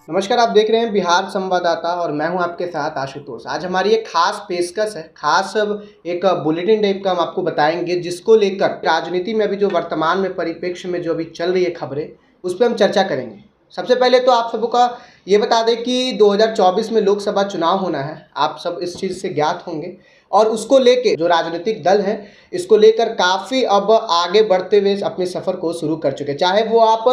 नमस्कार, आप देख रहे हैं बिहार संवाददाता और मैं हूं आपके साथ आशुतोष। आज हमारी एक खास पेशकश है, खास एक बुलेटिन टाइप का हम आपको बताएंगे जिसको लेकर राजनीति में अभी जो वर्तमान में परिप्रेक्ष्य में जो अभी चल रही है खबरें, उस पर हम चर्चा करेंगे। सबसे पहले तो आप सबको का ये बता दें कि 2024 में लोकसभा चुनाव होना है, आप सब इस चीज़ से ज्ञात होंगे और उसको लेके जो राजनीतिक दल हैं इसको लेकर काफ़ी अब आगे बढ़ते हुए अपने सफ़र को शुरू कर चुके हैं। चाहे वो आप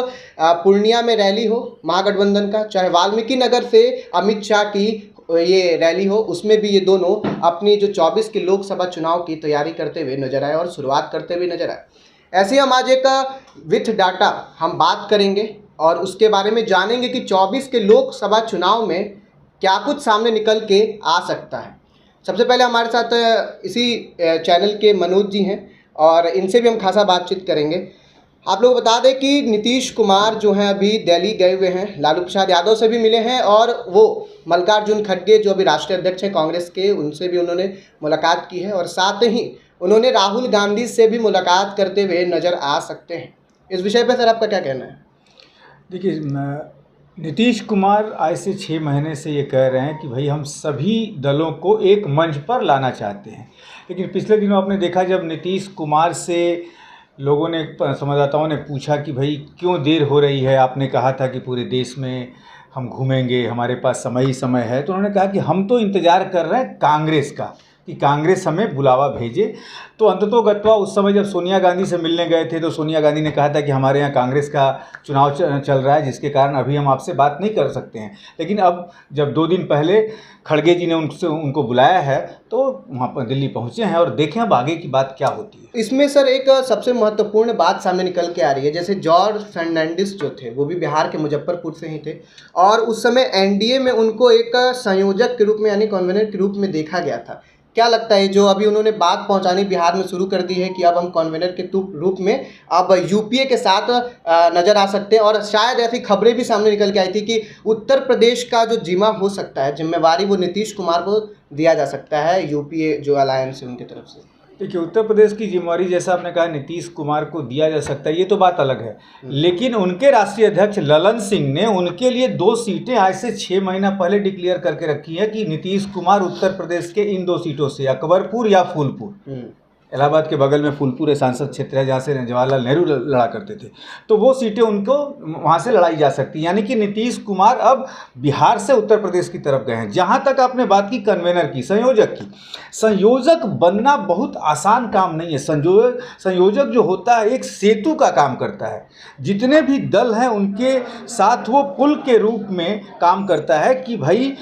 पूर्णिया में रैली हो महागठबंधन का, चाहे वाल्मीकि नगर से अमित शाह की ये रैली हो, उसमें भी ये दोनों अपनी जो 24 की लोकसभा चुनाव की तैयारी करते हुए नजर आए और शुरुआत करते हुए नजर आए। ऐसे ही हम आज एक विथ डाटा हम बात करेंगे और उसके बारे में जानेंगे कि 24 के लोकसभा चुनाव में क्या कुछ सामने निकल के आ सकता है। सबसे पहले हमारे साथ इसी चैनल के मनोज जी हैं और इनसे भी हम खासा बातचीत करेंगे। आप लोग बता दें कि नीतीश कुमार जो हैं अभी दिल्ली गए हुए हैं, लालू प्रसाद यादव से भी मिले हैं और वो मल्लिकार्जुन खड़गे जो अभी राष्ट्रीय अध्यक्ष हैं कांग्रेस के, उनसे भी उन्होंने मुलाकात की है और साथ ही उन्होंने राहुल गांधी से भी मुलाकात करते हुए नज़र आ सकते हैं। इस विषय पर सर आपका क्या कहना है? देखिए, नीतीश कुमार आज से 6 महीने से ये कह रहे हैं कि भाई हम सभी दलों को एक मंच पर लाना चाहते हैं। लेकिन पिछले दिनों आपने देखा जब नीतीश कुमार से लोगों ने, संवाददाताओं ने पूछा कि भाई क्यों देर हो रही है, आपने कहा था कि पूरे देश में हम घूमेंगे, हमारे पास समय ही समय है, तो उन्होंने कहा कि हम तो इंतज़ार कर रहे हैं कांग्रेस का कि कांग्रेस हमें बुलावा भेजे। तो अंततोगत्वा उस समय जब सोनिया गांधी से मिलने गए थे तो सोनिया गांधी ने कहा था कि हमारे यहाँ कांग्रेस का चुनाव चल रहा है जिसके कारण अभी हम आपसे बात नहीं कर सकते हैं। लेकिन अब जब 2 दिन पहले खड़गे जी ने उनको बुलाया है तो वहाँ पर दिल्ली पहुँचे हैं और देखें अब आगे की बात क्या होती है। इसमें सर एक सबसे महत्वपूर्ण बात सामने निकल के आ रही है। जैसे जॉर्ज फर्नांडिस जो थे वो भी बिहार के मुजफ्फरपुर से ही थे और उस समय एनडीए में उनको एक संयोजक के रूप में यानी कन्वीनर के रूप में देखा गया था। क्या लगता है जो अभी उन्होंने बात पहुंचानी बिहार में शुरू कर दी है कि अब हम कन्वीनर के रूप में अब यूपीए के साथ नज़र आ सकते हैं और शायद ऐसी खबरें भी सामने निकल के आई थी कि उत्तर प्रदेश का जो जिम्मा हो सकता है, जिम्मेवारी वो नीतीश कुमार को दिया जा सकता है, यूपीए जो अलायंस है उनकी तरफ से। देखिए, उत्तर प्रदेश की जिम्मेवारी जैसा आपने कहा नीतीश कुमार को दिया जा सकता है, ये तो बात अलग है। लेकिन उनके राष्ट्रीय अध्यक्ष ललन सिंह ने उनके लिए 2 सीटें आज से 6 महीना पहले डिक्लेयर करके रखी हैं कि नीतीश कुमार उत्तर प्रदेश के इन 2 सीटों से अकबरपुर या फूलपुर, इलाहाबाद के बगल में फूलपुर सांसद क्षेत्र है जहाँ से जवाहरलाल नेहरू लड़ा करते थे, तो वो सीटें उनको वहाँ से लड़ाई जा सकती हैं। यानी कि नीतीश कुमार अब बिहार से उत्तर प्रदेश की तरफ गए हैं। जहाँ तक आपने बात की कन्वेनर की, संयोजक बनना बहुत आसान काम नहीं है। संयोजक जो होता है एक सेतु का काम करता है, जितने भी दल हैं उनके साथ वो पुल के रूप में काम करता है कि भाई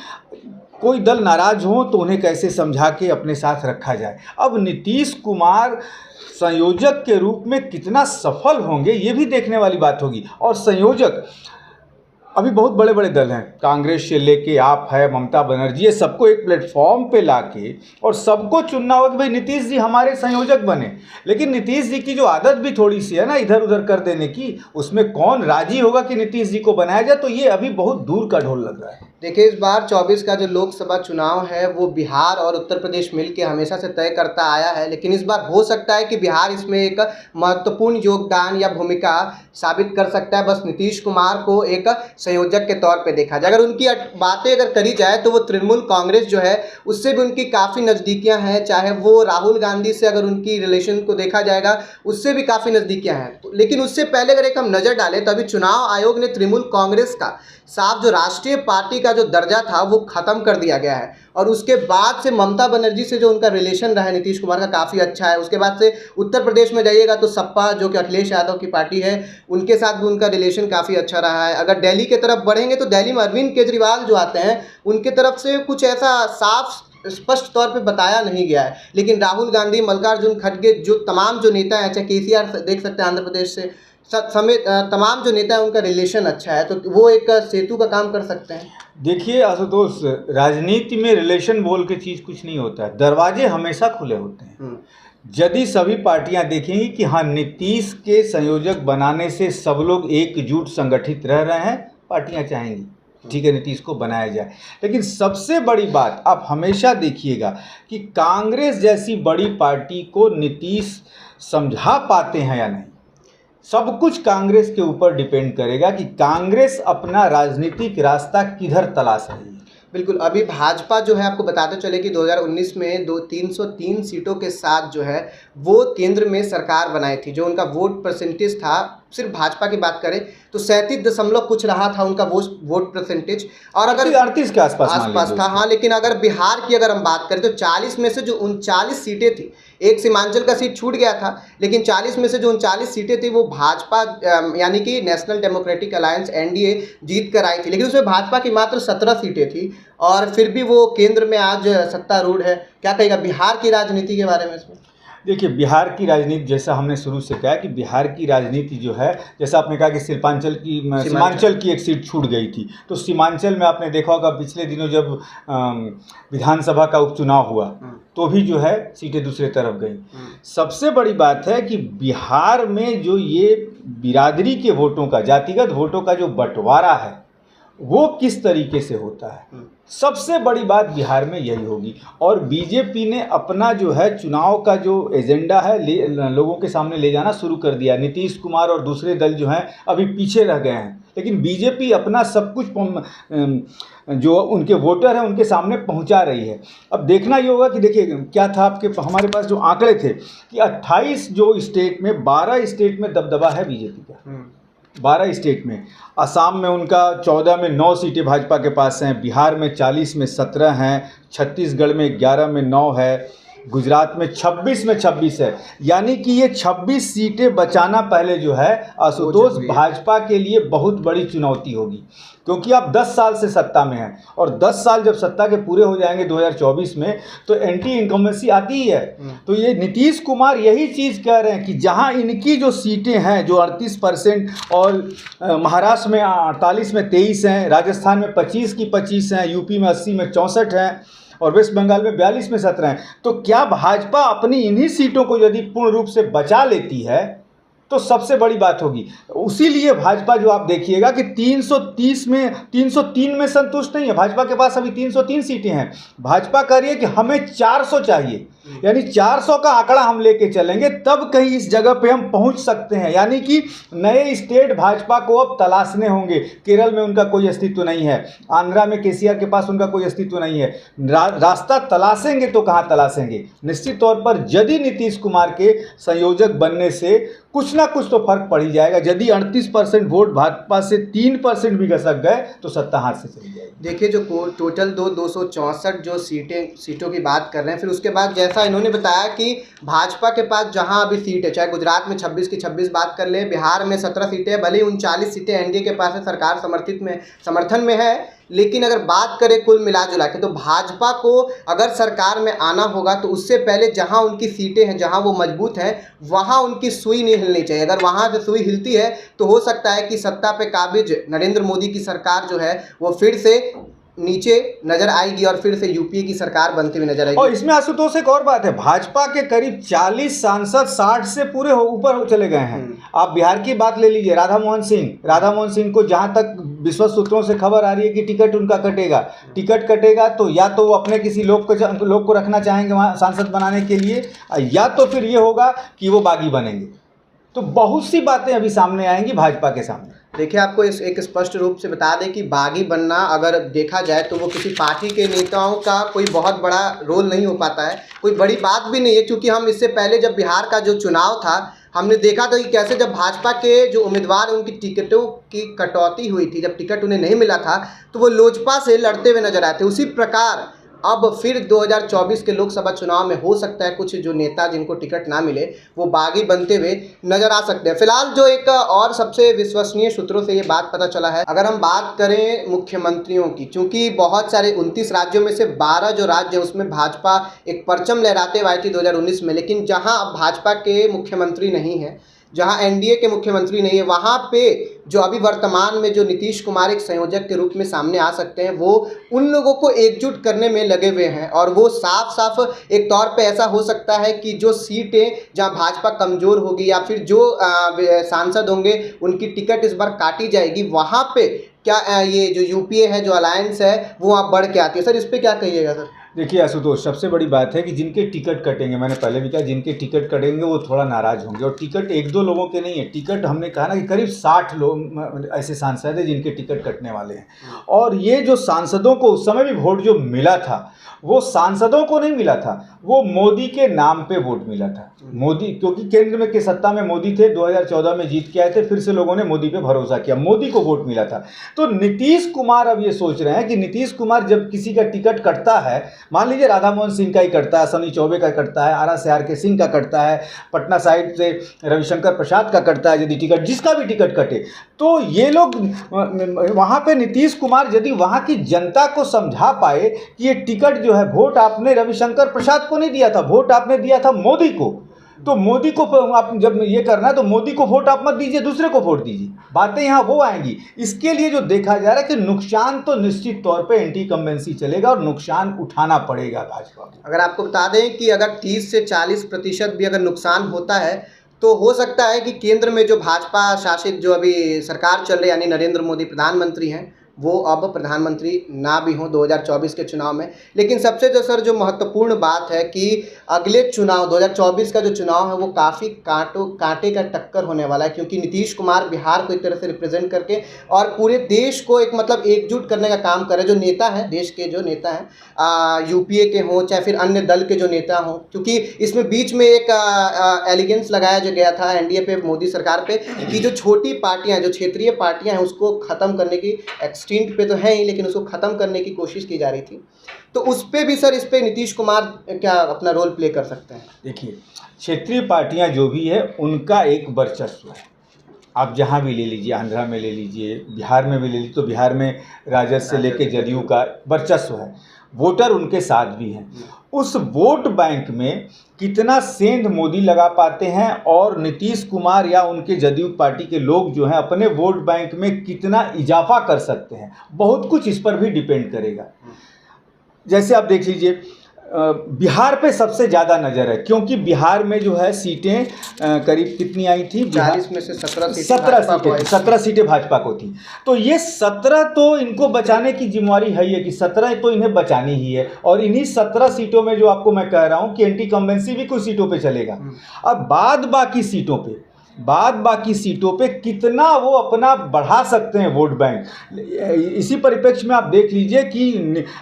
कोई दल नाराज हो तो उन्हें कैसे समझा के अपने साथ रखा जाए। अब नीतीश कुमार संयोजक के रूप में कितना सफल होंगे ये भी देखने वाली बात होगी। और संयोजक अभी बहुत बड़े बड़े दल हैं, कांग्रेस से लेके आप है, ममता बनर्जी, ये सबको एक प्लेटफॉर्म पे लाके और सबको चुनना होगा कि भाई नीतीश जी हमारे संयोजक बने। लेकिन नीतीश जी की जो आदत भी थोड़ी सी है ना इधर उधर कर देने की, उसमें कौन राजी होगा कि नीतीश जी को बनाया जाए, तो ये अभी बहुत दूर का ढोल लग रहा है। देखिए, इस बार 24 का जो लोकसभा चुनाव है वो बिहार और उत्तर प्रदेश मिलके हमेशा से तय करता आया है, लेकिन इस बार हो सकता है कि बिहार इसमें एक महत्वपूर्ण योगदान या भूमिका साबित कर सकता है। बस नीतीश कुमार को एक संयोजक के तौर पे देखा जाए। अगर उनकी बातें अगर करी जाए तो वो तृणमूल कांग्रेस जो है उससे भी उनकी काफ़ी नज़दीकियाँ हैं, चाहे वो राहुल गांधी से अगर उनकी रिलेशन को देखा जाएगा उससे भी काफ़ी नज़दीकियाँ हैं। लेकिन उससे पहले अगर एक हम नज़र डालें तो अभी चुनाव आयोग ने तृणमूल कांग्रेस का साफ जो राष्ट्रीय पार्टी का जो दर्जा था वो ख़त्म कर दिया गया है और उसके बाद से ममता बनर्जी से जो उनका रिलेशन रहा है नीतीश कुमार का काफ़ी अच्छा है। उसके बाद से उत्तर प्रदेश में जाइएगा तो सपा जो कि अखिलेश यादव की पार्टी है उनके साथ भी उनका रिलेशन काफ़ी अच्छा रहा है। अगर दिल्ली की तरफ बढ़ेंगे तो दिल्ली में अरविंद केजरीवाल जो आते हैं उनके तरफ से कुछ ऐसा साफ स्पष्ट तौर पे बताया नहीं गया है, लेकिन राहुल गांधी, मल्लिकार्जुन खड़गे जो तमाम जो नेता हैं, चाहे केसीआर देख सकते हैं आंध्र प्रदेश से समेत तमाम जो नेता है उनका रिलेशन अच्छा है, तो वो एक सेतु का काम कर सकते हैं। देखिए आशुतोष, राजनीति में रिलेशन बोल के चीज़ कुछ नहीं होता है, दरवाजे हमेशा खुले होते हैं। यदि सभी पार्टियां देखेंगी कि हाँ नीतीश के संयोजक बनाने से सब लोग एकजुट संगठित रह रहे हैं, पार्टियां चाहेंगी ठीक है नीतीश को बनाया जाए। लेकिन सबसे बड़ी बात आप हमेशा देखिएगा कि कांग्रेस जैसी बड़ी पार्टी को नीतीश समझा पाते हैं या नहीं। सब कुछ कांग्रेस के ऊपर डिपेंड करेगा कि कांग्रेस अपना राजनीतिक रास्ता किधर तलाश रही है। बिल्कुल, अभी भाजपा जो है आपको बताते चले कि 2019 में 303 सीटों के साथ जो है वो केंद्र में सरकार बनाई थी। जो उनका वोट परसेंटेज था, सिर्फ भाजपा की बात करें तो 37 दशमलव कुछ रहा था उनका वोट परसेंटेज, और अगर 38 के आसपास था। हाँ, लेकिन अगर बिहार की अगर हम बात करें तो 40 में से जो 39 सीटें थी, एक सीमांचल का सीट छूट गया था, लेकिन 40 में से जो 39 सीटें थी वो भाजपा यानी कि नेशनल डेमोक्रेटिक अलायंस एनडीए जीत कर आई थी। लेकिन उसमें भाजपा की मात्र 17 सीटें थी और फिर भी वो केंद्र में आज सत्तारूढ़ है। क्या कहेगा बिहार की राजनीति के बारे में इसमें? देखिए, बिहार की राजनीति, जैसा हमने शुरू से कहा कि बिहार की राजनीति जो है, जैसा आपने कहा कि सीमांचल की एक सीट छूट गई थी, तो सीमांचल में आपने देखा होगा पिछले दिनों जब विधानसभा का उपचुनाव हुआ तो भी जो है सीटें दूसरे तरफ गई। सबसे बड़ी बात है कि बिहार में जो ये बिरादरी के वोटों का, जातिगत वोटों का जो बंटवारा है वो किस तरीके से होता है, सबसे बड़ी बात बिहार में यही होगी। और बीजेपी ने अपना जो है चुनाव का जो एजेंडा है लोगों के सामने ले जाना शुरू कर दिया। नीतीश कुमार और दूसरे दल जो हैं अभी पीछे रह गए हैं, लेकिन बीजेपी अपना सब कुछ जो उनके वोटर हैं उनके सामने पहुंचा रही है। अब देखना ये होगा कि देखिए क्या था, हमारे पास जो आंकड़े थे कि 28 जो स्टेट में 12 स्टेट में दबदबा है बीजेपी का, 12 स्टेट में। असम में उनका 14 में 9 सीटें भाजपा के पास हैं, बिहार में 40 में 17 हैं, छत्तीसगढ़ में 11 में 9 है, गुजरात में 26 में 26 है। यानी कि ये 26 सीटें बचाना पहले जो है आशुतोष भाजपा के लिए बहुत बड़ी चुनौती होगी, क्योंकि आप 10 साल से सत्ता में हैं और 10 साल जब सत्ता के पूरे हो जाएंगे 2024 में तो एंटी इनकम्बेंसी आती ही है। तो ये नीतीश कुमार यही चीज़ कह रहे हैं कि जहां इनकी जो सीटें हैं जो 38% और महाराष्ट्र में 48 में 23 हैं, राजस्थान में 25 की 25 हैं, यूपी में 80 में 64 हैं और वेस्ट बंगाल में 42 में 17 हैं, तो क्या भाजपा अपनी इन्हीं सीटों को यदि पूर्ण रूप से बचा लेती है तो सबसे बड़ी बात होगी। उसीलिए भाजपा जो आप देखिएगा कि 303 में संतुष्ट नहीं है। भाजपा के पास अभी 303 सीटें हैं, भाजपा कह रही है कि हमें 400 चाहिए, यानी 400 का आंकड़ा हम लेके चलेंगे तब कहीं इस जगह पे हम पहुंच सकते हैं। यानी कि नए स्टेट भाजपा को अब तलाशने होंगे। केरल में उनका कोई अस्तित्व नहीं है, आंध्रा में केसीआर के पास उनका कोई अस्तित्व नहीं है। रास्ता तलाशेंगे तो कहाँ तलाशेंगे? निश्चित तौर पर यदि नीतीश कुमार के संयोजक बनने से कुछ ना कुछ तो फर्क पड़ ही जाएगा। यदि 38% वोट भाजपा से 3% भी घसक गए तो सत्ता हाथ से चली जाएगी। देखिए, जो टोटल 264 जो सीटों की बात कर रहे हैं, फिर उसके बाद जैसा इन्होंने बताया कि भाजपा के पास जहां अभी सीट है, चाहे गुजरात में 26 की 26 बात कर ले, बिहार में 17 सीटें है, भले ही 39 सीटें एनडीए के पास है, सरकार समर्थन में है, लेकिन अगर बात करें कुल मिला जुला के तो भाजपा को अगर सरकार में आना होगा तो उससे पहले जहां उनकी सीटें हैं, जहां वो मजबूत हैं, वहां उनकी सुई नहीं हिलनी चाहिए। अगर वहां से सुई हिलती है तो हो सकता है कि सत्ता पे काबिज नरेंद्र मोदी की सरकार जो है वो फिर से नीचे नजर आएगी और फिर से यूपीए की सरकार बनती हुई नजर आएगी। और इसमें आशुतोष एक और बात है, भाजपा के करीब 40 सांसद 60 से पूरे ऊपर चले गए हैं। आप बिहार की बात ले लीजिए, राधा मोहन सिंह को जहां तक विश्वस्त सूत्रों से खबर आ रही है कि टिकट उनका टिकट कटेगा तो या तो वो अपने किसी लोग को रखना चाहेंगे वहाँ सांसद बनाने के लिए, या तो फिर ये होगा कि वो बागी बनेंगे। तो बहुत सी बातें अभी सामने आएंगी भाजपा के सामने। देखिए, आपको एक स्पष्ट रूप से बता दें कि बागी बनना अगर देखा जाए तो वो किसी पार्टी के नेताओं का कोई बहुत बड़ा रोल नहीं हो पाता है, कोई बड़ी बात भी नहीं है, क्योंकि हम इससे पहले जब बिहार का जो चुनाव था हमने देखा था कि कैसे जब भाजपा के जो उम्मीदवार उनकी टिकटों की कटौती हुई थी, जब टिकट उन्हें नहीं मिला था तो वो लोजपा से लड़ते हुए नजर आए थे। उसी प्रकार अब फिर 2024 के लोकसभा चुनाव में हो सकता है कुछ जो नेता जिनको टिकट ना मिले वो बागी बनते हुए नजर आ सकते हैं। फिलहाल जो एक और सबसे विश्वसनीय सूत्रों से ये बात पता चला है, अगर हम बात करें मुख्यमंत्रियों की, चूंकि बहुत सारे 29 राज्यों में से 12 जो राज्य हैं उसमें भाजपा एक परचम लहराते हुए आई थी 2019 में, लेकिन जहां अब भाजपा के मुख्यमंत्री नहीं है, जहां एनडीए के मुख्यमंत्री नहीं है, वहां पे जो अभी वर्तमान में जो नीतीश कुमार एक संयोजक के रूप में सामने आ सकते हैं वो उन लोगों को एकजुट करने में लगे हुए हैं। और वो साफ एक तौर पे ऐसा हो सकता है कि जो सीटें जहां भाजपा कमज़ोर होगी या फिर जो सांसद होंगे उनकी टिकट इस बार काटी जाएगी, वहाँ पे क्या ये जो यूपीए है, जो अलायंस है, वो आप बढ़ के आती है। सर, इस पर क्या कहिएगा सर? देखिए आशुतोष, सबसे बड़ी बात है कि जिनके टिकट कटेंगे, मैंने पहले भी कहा, जिनके टिकट कटेंगे वो थोड़ा नाराज़ होंगे। और टिकट एक दो लोगों के नहीं है, टिकट हमने कहा ना कि करीब 60 लोग ऐसे सांसद हैं जिनके टिकट कटने वाले हैं। और ये जो सांसदों को उस समय भी वोट जो मिला था, वो सांसदों को नहीं मिला था, वो मोदी के नाम पे वोट मिला था। मोदी, क्योंकि केंद्र में के सत्ता में मोदी थे, 2014 में जीत के आए थे, फिर से लोगों ने मोदी पे भरोसा किया, मोदी को वोट मिला था। तो नीतीश कुमार अब ये सोच रहे हैं कि नीतीश कुमार जब किसी का टिकट कटता है, मान लीजिए राधा मोहन सिंह का ही कटता है, सनी चौबे का कटता है, आरा से आर.के. सिंह का कटता है, पटना साइड से रविशंकर प्रसाद का कटता है, यदि टिकट जिसका भी टिकट कटे, तो ये लोग वहाँ पे नीतीश कुमार यदि वहाँ की जनता को समझा पाए कि ये टिकट जो है, वोट आपने रविशंकर प्रसाद को नहीं दिया था, वोट आपने दिया था मोदी को, तो मोदी को आप जब ये करना है तो मोदी को वोट आप मत दीजिए, दूसरे को वोट दीजिए, बातें यहाँ वो आएंगी। इसके लिए जो देखा जा रहा है कि नुकसान तो निश्चित तौर पे एंटी इनकम्बेंसी चलेगा और नुकसान उठाना पड़ेगा भाजपा को। अगर आपको बता दें कि अगर 30 से 40% भी अगर नुकसान होता है तो हो सकता है कि केंद्र में जो भाजपा शासित जो अभी सरकार चल रही है, यानी नरेंद्र मोदी प्रधानमंत्री हैं, वो अब प्रधानमंत्री ना भी हों 2024 के चुनाव में। लेकिन सबसे जो महत्वपूर्ण बात है कि अगले चुनाव 2024 का जो चुनाव है वो काफ़ी कांटे का टक्कर होने वाला है, क्योंकि नीतीश कुमार बिहार को एक तरह से रिप्रेजेंट करके और पूरे देश को एक मतलब एकजुट करने का काम कर रहे। जो नेता हैं, देश के जो नेता हैं, यूपीए के हों चाहे फिर अन्य दल के जो नेता हों, क्योंकि इसमें बीच में एक एलिगेंस लगाया जो गया था एनडीए पे, मोदी सरकार पे, कि जो छोटी पार्टियां, जो क्षेत्रीय पार्टियां हैं, उसको ख़त्म करने की, एक्सटेंट पे तो है ही लेकिन उसको ख़त्म करने की कोशिश की जा रही थी। तो उस पे भी सर, इस पे नीतीश कुमार क्या अपना रोल प्ले कर सकते हैं? देखिए, क्षेत्रीय पार्टियां जो भी है उनका एक वर्चस्व है। आप जहां भी ले लीजिए, आंध्रा में ले लीजिए, बिहार में भी ले लीजिए, तो बिहार में राजद से लेके जदयू का वर्चस्व है, वोटर उनके साथ भी हैं। उस वोट बैंक में कितना सेंध मोदी लगा पाते हैं और नीतीश कुमार या उनके जदयू पार्टी के लोग जो हैं अपने वोट बैंक में कितना इजाफा कर सकते हैं, बहुत कुछ इस पर भी डिपेंड करेगा। जैसे आप देख लीजिए, बिहार पे सबसे ज़्यादा नज़र है, क्योंकि बिहार में जो है सीटें करीब कितनी आई थी, 40 में से 17 सीटें भाजपा को थी। तो ये 17 तो इनको बचाने की जिम्मेवारी है, ये कि 17 तो इन्हें बचानी ही है। और इन्हीं 17 सीटों में जो आपको मैं कह रहा हूँ कि एंटी इनकम्बेंसी भी कुछ सीटों पे चलेगा। अब बाद बाकी सीटों पे कितना वो अपना बढ़ा सकते हैं वोट बैंक। इसी परिप्रेक्ष्य में आप देख लीजिए कि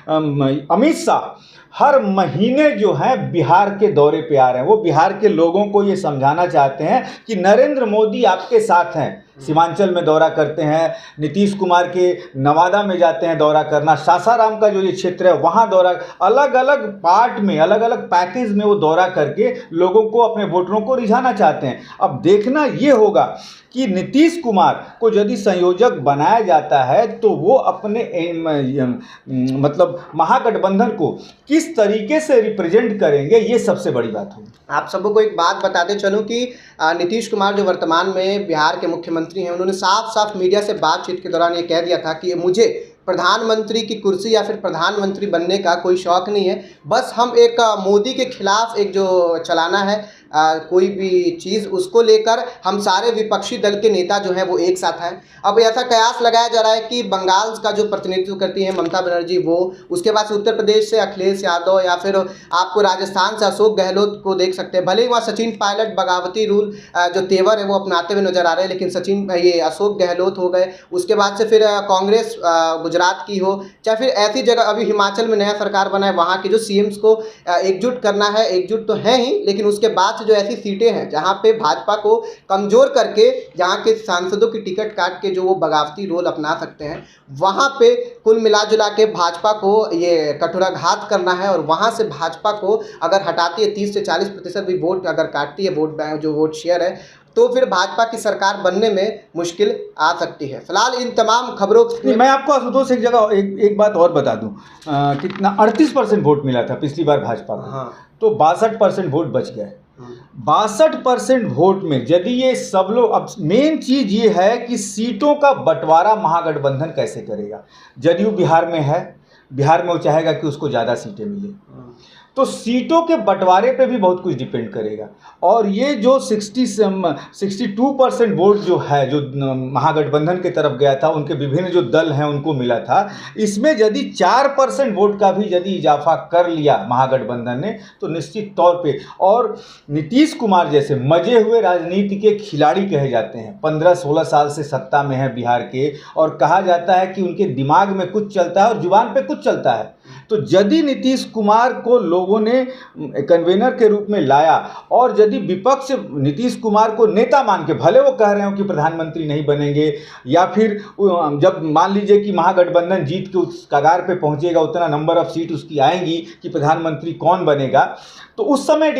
अमित शाह हर महीने जो है बिहार के दौरे पे आ रहे हैं। वो बिहार के लोगों को ये समझाना चाहते हैं कि नरेंद्र मोदी आपके साथ हैं। सीमांचल में दौरा करते हैं, नीतीश कुमार के नवादा में जाते हैं दौरा करना, सासाराम का जो ये क्षेत्र है वहाँ दौरा, अलग अलग पार्ट में, अलग अलग पैकेज में वो दौरा करके लोगों को, अपने वोटरों को रिझाना चाहते हैं। अब देखना ये होगा कि नीतीश कुमार को यदि संयोजक बनाया जाता है तो वो अपने मतलब महागठबंधन को किस तरीके से रिप्रेजेंट करेंगे, ये सबसे बड़ी बात होगी। आप सबको एक बात बताते चलूं कि नीतीश कुमार जो वर्तमान में बिहार के मुख्यमंत्री हैं, उन्होंने साफ साफ मीडिया से बातचीत के दौरान ये कह दिया था कि मुझे प्रधानमंत्री की कुर्सी या फिर प्रधानमंत्री बनने का कोई शौक़ नहीं है, बस हम एक मोदी के खिलाफ एक जो चलाना है कोई भी चीज़, उसको लेकर हम सारे विपक्षी दल के नेता जो हैं वो एक साथ हैं। अब ऐसा कयास लगाया जा रहा है कि बंगाल का जो प्रतिनिधित्व करती हैं ममता बनर्जी, वो, उसके बाद से उत्तर प्रदेश से अखिलेश यादव, या फिर आपको राजस्थान से अशोक गहलोत को देख सकते हैं। भले ही वहाँ सचिन पायलट बगावती रूल जो तेवर है वो अपनाते हुए नजर आ रहे हैं, लेकिन ये अशोक गहलोत हो गए, उसके बाद से फिर कांग्रेस गुजरात की हो, चाहे फिर ऐसी जगह अभी हिमाचल में नया सरकार बना है, वहाँ के जो सीएम्स को एकजुट करना है, एकजुट तो है ही, लेकिन उसके बाद जो ऐसी सीटें हैं जहां पे भाजपा को कमजोर करके, जहां के सांसदों की टिकट काट के जो वो बगावती रोल अपना सकते हैं, वहां पे कुल मिला जुला के भाजपा को ये कठोराघात करना है। और वहां से भाजपा को अगर हटाती है, 30 से 40% भी वोट अगर काटती है, वोट बैंक जो वोट शेयर है, तो फिर भाजपा की सरकार बनने में मुश्किल आ सकती है। फिलहाल इन तमाम खबरों मैं आपको आशुतोष एक जगह एक बात और बता दूं, कितना 38% वोट मिला था पिछली बार भाजपा को। हाँ। तो 62% वोट बच गए। 62% वोट में यदि ये सब लोग, अब मेन चीज ये है कि सीटों का बंटवारा महागठबंधन कैसे करेगा। जदयू बिहार में है, बिहार में वो चाहेगा कि उसको ज़्यादा सीटें मिले। तो सीटों के बंटवारे पे भी बहुत कुछ डिपेंड करेगा। और ये जो 62% वोट जो है, जो महागठबंधन के तरफ गया था, उनके विभिन्न जो दल हैं उनको मिला था, इसमें यदि 4% वोट का भी यदि इजाफा कर लिया महागठबंधन ने, तो निश्चित तौर पे, और नीतीश कुमार जैसे मजे हुए राजनीति के खिलाड़ी कहे जाते हैं, 15-16 साल से सत्ता में है बिहार के, और कहा जाता है कि उनके दिमाग में कुछ चलता है और जुबान पे कुछ चलता है। तो यदि नीतीश कुमार को लोगों ने कन्वेनर के रूप में लाया, और यदि विपक्ष नीतीश कुमार को नेता मान के, भले वो कह रहे हो कि प्रधानमंत्री नहीं बनेंगे, या फिर जब मान लीजिए कि महागठबंधन जीत के उस कगार पे पहुंचेगा, उतना नंबर ऑफ सीट उसकी आएंगी कि प्रधानमंत्री कौन बनेगा, तो उस समय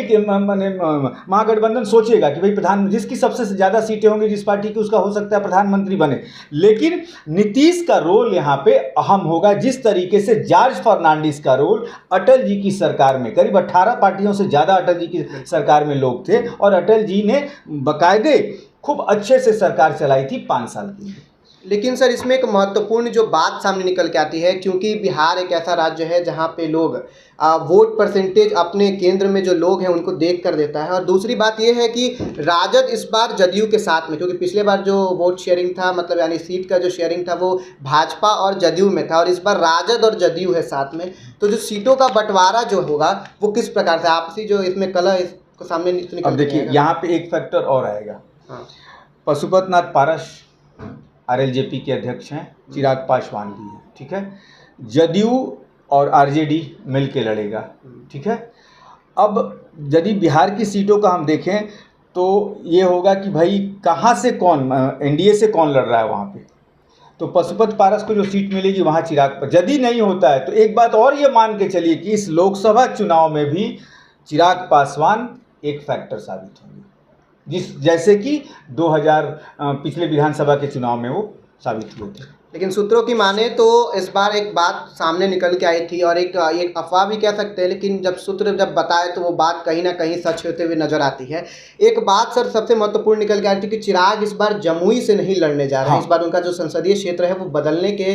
महागठबंधन सोचेगा कि भाई जिसकी सबसे ज़्यादा सीटें होंगी जिस पार्टी की, उसका हो सकता है प्रधानमंत्री बने। लेकिन नीतीश का रोल यहाँ पे अहम होगा, जिस तरीके से जॉर्ज फर्नांडिस का रोल अटल जी की सरकार में, करीब 18 पार्टियों से ज़्यादा अटल जी की सरकार में लोग थे, और अटल जी ने बाकायदे खूब अच्छे से सरकार चलाई थी 5 साल की। लेकिन सर, इसमें एक महत्वपूर्ण जो बात सामने निकल के आती है, क्योंकि बिहार एक ऐसा राज्य है जहां पे लोग वोट परसेंटेज अपने केंद्र में जो लोग हैं उनको देख कर देता है। और दूसरी बात यह है कि राजद इस बार जदयू के साथ में, क्योंकि पिछले बार जो वोट शेयरिंग था, मतलब यानी सीट का जो शेयरिंग था वो भाजपा और जदयू में था, और इस बार राजद और जदयू है साथ में। तो जो सीटों का बंटवारा जो होगा वो किस प्रकार से, आपसी जो इसमें कलह इसको सामने निकल। अब देखिए, यहाँ पे एक फैक्टर और आएगा। पशुपत नाथ पारस आरएलजेपी के अध्यक्ष हैं, चिराग पासवान भी हैं, ठीक है। जदयू और आरजेडी मिल के लड़ेगा, ठीक है। अब यदि बिहार की सीटों का हम देखें तो ये होगा कि भाई कहाँ से कौन, एनडीए से कौन लड़ रहा है वहाँ पे। तो पशुपत पारस को जो सीट मिलेगी वहाँ चिराग पर, यदि नहीं होता है तो एक बात और ये मान के चलिए कि इस लोकसभा चुनाव में भी चिराग पासवान एक फैक्टर साबित होंगे, जैसे कि 2000 पिछले विधानसभा के चुनाव में वो साबित हुए थे। लेकिन सूत्रों की माने तो इस बार एक बात सामने निकल के आई थी, और एक अफवाह भी कह सकते हैं, लेकिन जब सूत्र बताए तो वो बात कहीं ना कहीं सच होते हुए नजर आती है। एक बात सर सबसे महत्वपूर्ण निकल के आई थी कि चिराग इस बार जमुई से नहीं लड़ने जा रहे हैं। इस बार उनका जो संसदीय क्षेत्र है वो बदलने के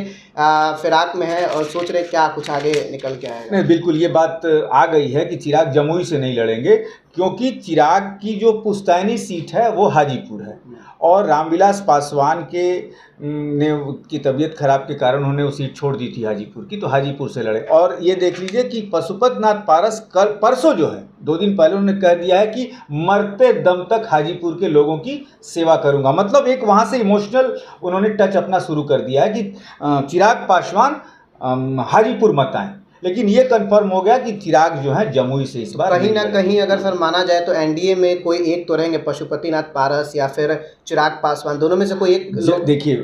फिराक में है, और सोच रहे क्या कुछ आगे निकल के आएगा। नहीं, बिल्कुल ये बात आ गई है कि चिराग जमुई से नहीं लड़ेंगे, क्योंकि चिराग की जो पुश्तैनी सीट है वो हाजीपुर है, और रामविलास पासवान की तबीयत खराब के कारण उन्होंने वो सीट छोड़ दी थी हाजीपुर की, तो हाजीपुर से लड़े। और ये देख लीजिए कि पशुपत नाथ पारस परसों जो है, 2 दिन पहले उन्होंने कह दिया है कि मरते दम तक हाजीपुर के लोगों की सेवा करूंगा। मतलब एक वहाँ से इमोशनल उन्होंने टच अपना शुरू कर दिया है कि चिराग पासवान हाजीपुर मत आए। लेकिन ये कंफर्म हो गया कि चिराग जो है जमुई से इस बार कहीं ना कहीं अगर सर माना जाए तो एनडीए में कोई एक तो रहेंगे, पशुपतिनाथ पारस या फिर चिराग पासवान, दोनों में से कोई एक। देखिए,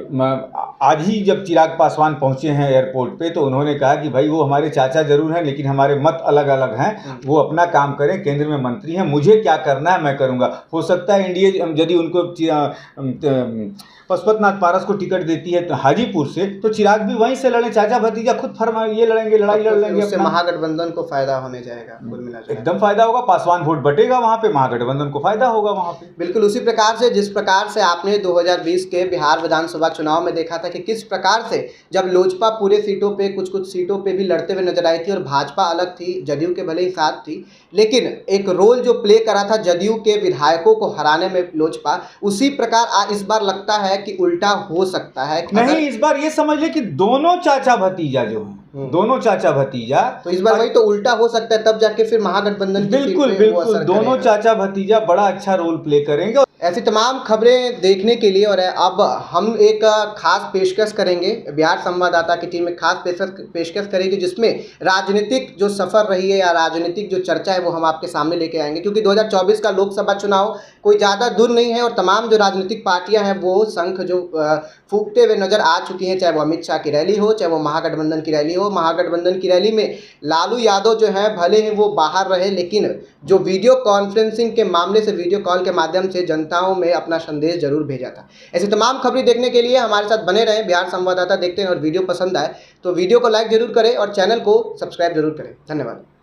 आज ही जब चिराग पासवान पहुंचे हैं एयरपोर्ट पे, तो उन्होंने कहा कि भाई वो हमारे चाचा जरूर हैं, लेकिन हमारे मत अलग अलग हैं, वो अपना काम करें, केंद्र में मंत्री हैं, मुझे क्या करना है मैं करूंगा। हो सकता है एनडीए यदि उनको पशुपतनाथ पारस को टिकट देती है तो हाजीपुर से, तो चिराग भी वहीं से लड़े, चाचा भतीजा खुद फरमाए ये लड़ेंगे, लड़ाई लड़ लेंगे। उससे महागठबंधन को फायदा होने जाएगा, कुल मिला जाएगा एकदम फायदा होगा, पासवान वोट बटेगा वहाँ पे, महागठबंधन को फायदा होगा वहाँ पे। बिल्कुल उसी प्रकार से जिस प्रकार से आपने 2020 के बिहार विधानसभा चुनाव में देखा था कि किस प्रकार से जब लोजपा पूरे सीटों पे कुछ सीटों पे भी लड़ते हुए नजर आई थी, और भाजपा अलग थी, जदयू के भले ही साथ थी, लेकिन एक रोल जो प्ले करा था जदयू के विधायकों को हराने में लोजपा, उसी प्रकार इस बार लगता है कि उल्टा हो सकता है। नहीं, इस बार ये समझ ले कि दोनों चाचा भतीजा जो हैं, दोनों चाचा भतीजा, तो इस बार वही तो उल्टा हो सकता है, तब जाके फिर महागठबंधन बिल्कुल दोनों चाचा भतीजा बड़ा अच्छा रोल प्ले करेंगे। ऐसी तमाम खबरें देखने के लिए, और अब हम एक खास पेशकश करेंगे, बिहार संवाददाता की टीम एक खास पेशकश करेगी, जिसमें राजनीतिक जो सफ़र रही है या राजनीतिक जो चर्चा है वो हम आपके सामने लेके आएंगे। क्योंकि 2024 का लोकसभा चुनाव कोई ज़्यादा दूर नहीं है, और तमाम जो राजनीतिक पार्टियां हैं वो शंख जो फूंकते हुए नजर आ चुकी हैं, चाहे वो अमित शाह की रैली हो, चाहे वो महागठबंधन की रैली हो। महागठबंधन की रैली में लालू यादव जो है भले ही वो बाहर रहे, लेकिन जो वीडियो कॉन्फ्रेंसिंग के मामले से, वीडियो कॉल के माध्यम से जनताओं में अपना संदेश जरूर भेजा था। ऐसी तमाम खबरें देखने के लिए हमारे साथ बने रहें, बिहार संवाददाता देखते हैं, और वीडियो पसंद आए तो वीडियो को लाइक जरूर करें और चैनल को सब्सक्राइब जरूर करें। धन्यवाद।